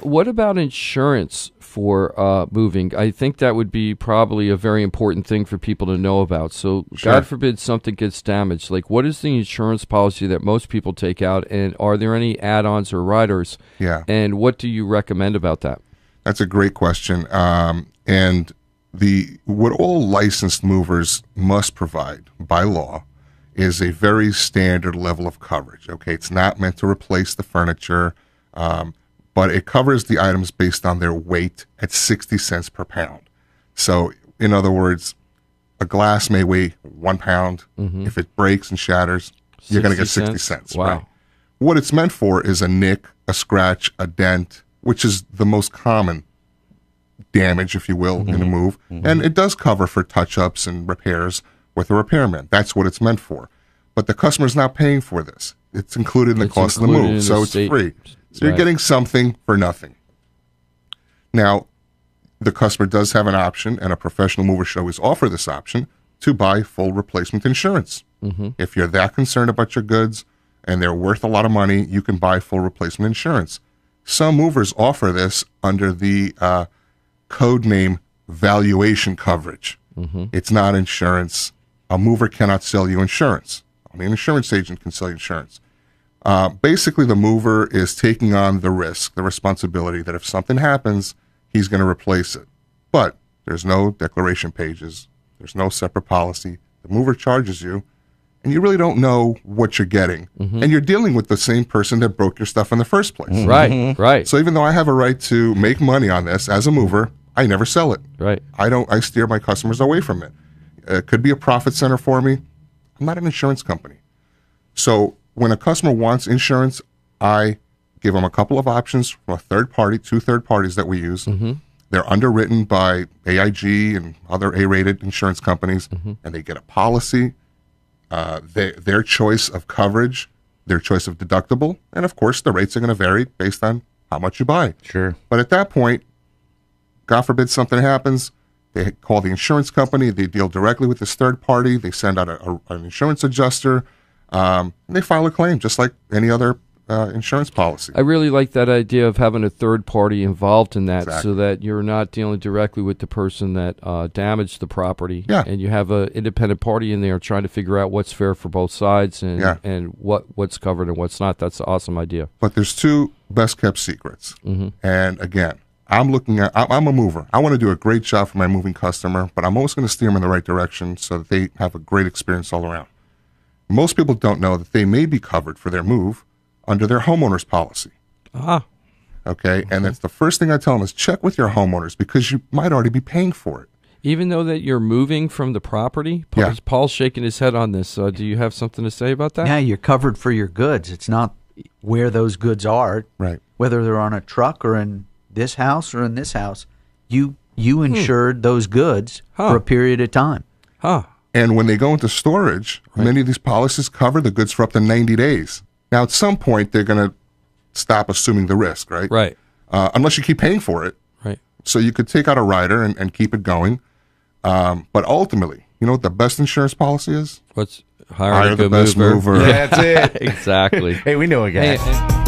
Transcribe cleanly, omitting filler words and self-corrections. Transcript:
What about insurance for moving? I think that would be probably a very important thing for people to know about. So, Sure. God forbid something gets damaged. Like, what is the insurance policy that most people take out, and are there any add-ons or riders? Yeah. And what do you recommend about that? That's a great question. And what all licensed movers must provide by law is a very standard level of coverage. Okay, it's not meant to replace the furniture, but it covers the items based on their weight at 60 cents per pound. So, in other words, a glass may weigh 1 pound. Mm-hmm. If it breaks and shatters, you're going to get 60 cents. Wow. Right? What it's meant for is a nick, a scratch, a dent, which is the most common damage, if you will, in a move. And it does cover for touch-ups and repairs with a repairman. That's what it's meant for. But the customer's not paying for this. It's included in the cost of the move, so it's free. So you're getting something for nothing. Now, the customer does have an option, and a professional mover should always offer this option, to buy full replacement insurance. If you're that concerned about your goods and they're worth a lot of money, you can buy full replacement insurance. Some movers offer this under the code name valuation coverage. It's not insurance. A mover cannot sell you insurance. Only an insurance agent can sell you insurance. Basically, the mover is taking on the risk, the responsibility that if something happens, he's going to replace it. But there's no declaration pages. There's no separate policy. The mover charges you, and you really don't know what you're getting. And you're dealing with the same person that broke your stuff in the first place. Right, right. So even though I have a right to make money on this as a mover, I never sell it. Right. I steer my customers away from it. It could be a profit center for me. I'm not an insurance company. So when a customer wants insurance, I give them a couple of options from a third party, 2 third parties that we use. They're underwritten by AIG and other A-rated insurance companies, and they get a policy, their choice of coverage, their choice of deductible, and of course the rates are going to vary based on how much you buy. Sure. But at that point, God forbid something happens, they call the insurance company, they deal directly with this third party, they send out an insurance adjuster, and they file a claim just like any other insurance policy. I really like that idea of having a third party involved in that, Exactly. so that you're not dealing directly with the person that damaged the property. Yeah. And you have an independent party in there trying to figure out what's fair for both sides and, Yeah. and what's covered and what's not. That's an awesome idea. But there's 2 best kept secrets. And again, I'm a mover. I want to do a great job for my moving customer, but I'm always going to steer them in the right direction so that they have a great experience all around. Most people don't know that they may be covered for their move under their homeowner's policy. Okay? And that's the first thing I tell them is check with your homeowners because you might already be paying for it. Even though that you're moving from the property? Yeah. Paul's shaking his head on this. Do you have something to say about that? Yeah, you're covered for your goods. It's not where those goods are, Right. whether they're on a truck or in this house or in this house. You insured those goods for a period of time. And when they go into storage, many of these policies cover the goods for up to 90 days. Now, at some point, they're going to stop assuming the risk, right? Right. Unless you keep paying for it. Right. So you could take out a rider and keep it going. But ultimately, you know what the best insurance policy is? What's Hire the best mover. That's it. Exactly. Hey, we know a guy. Hey,